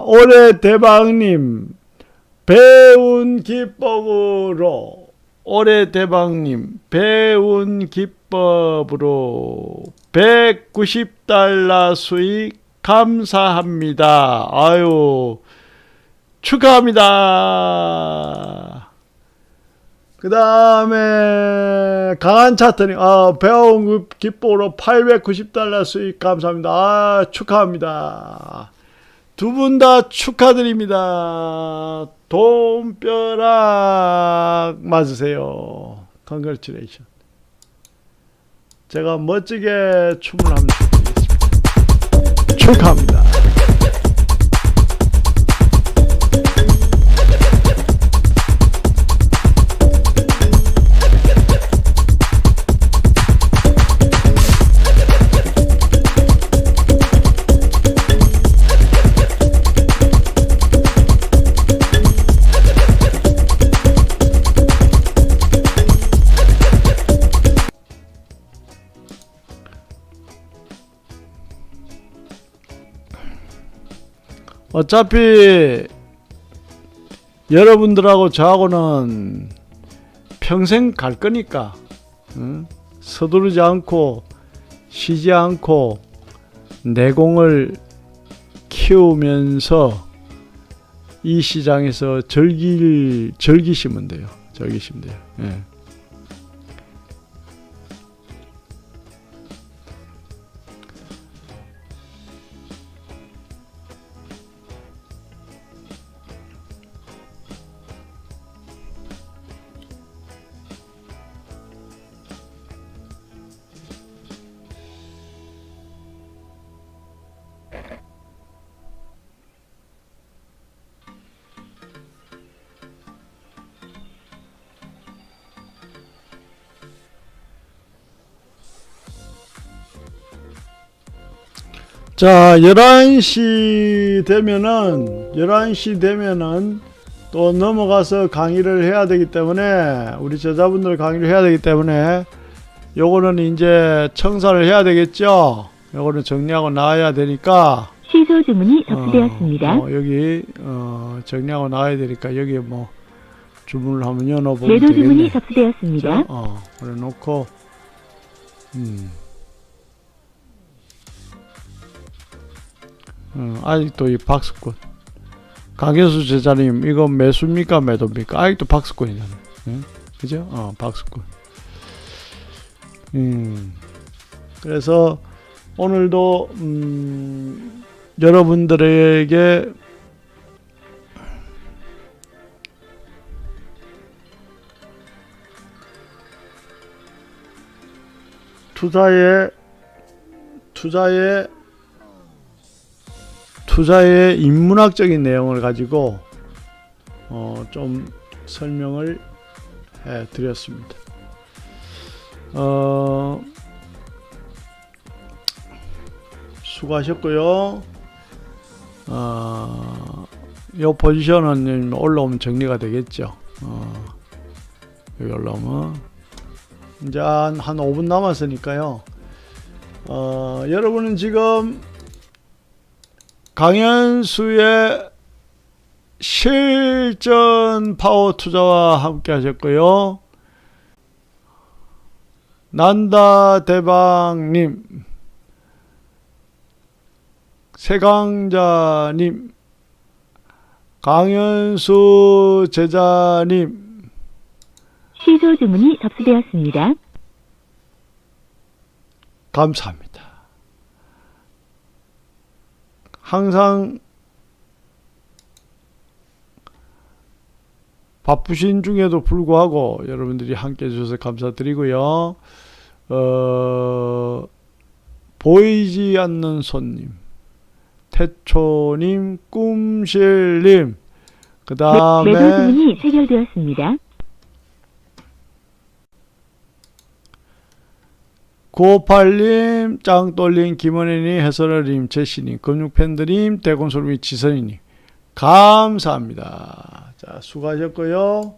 올해 대박님 배운 기법으로 올해 대박님 배운 기법으로 190달러 수익 감사합니다. 아유 축하합니다. 그 다음에 강한 차트님 배운 기법으로 890달러 수익 감사합니다. 축하합니다. 두 분 다 축하드립니다. 돈벼락 맞으세요. Congratulations. 제가 멋지게 춤을 한번 드리겠습니다. 축하합니다. 어차피 여러분들하고 저하고는 평생 갈 거니까 서두르지 않고 쉬지 않고 내공을 키우면서 이 시장에서 즐기시면 돼요. 즐기시면 돼요. 예. 자, 11시 되면은 또 넘어가서 강의를 해야 되기 때문에 우리 제자분들 강의를 해야 되기 때문에 요거는 이제 청산을 해야 되겠죠. 요거는 정리하고 나와야 되니까 취소 주문이 접수되었습니다. 여기 정리하고 나와야 되니까 여기 뭐 주문을 한번 열어보면 매도 주문이 되겠네. 접수되었습니다. 그래 놓고 아직도 이 박스권. 강현수 제자님, 이거 매수입니까 매도입니까? 아직도 박스권이잖아요. 그죠? 박스권. 그래서 오늘도 여러분들에게 투자의 인문학적인 내용을 가지고 좀 설명을 해 드렸습니다. 수고하셨고요. 이 포지션은 올라오면 정리가 되겠죠. 여기 올라오면 이제 한 5분 남았으니까요. 여러분은 지금 강현수의 실전 파워 투자와 함께 하셨고요. 난다 대방님, 세강자님, 강현수 제자님, 시소 주문이 접수되었습니다. 감사합니다. 항상 바쁘신 중에도 불구하고 여러분들이 함께 해주셔서 감사드리고요. 보이지 않는 손님, 태초님, 꿈실님, 그 매도 다음에 주문이 체결되었습니다. 958님, 짱돌님, 김원혜님, 해설님, 제시님, 금융팬들님, 대건솔미 지선이님, 감사합니다. 자, 수고하셨고요.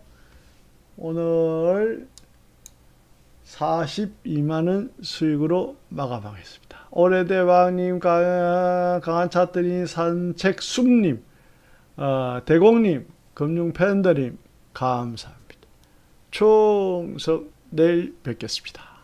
오늘 42만원 수익으로 마감하겠습니다. 오래대왕님, 강한 차트님, 산책숙님, 대공님, 금융팬들님, 감사합니다. 충성 내일 뵙겠습니다.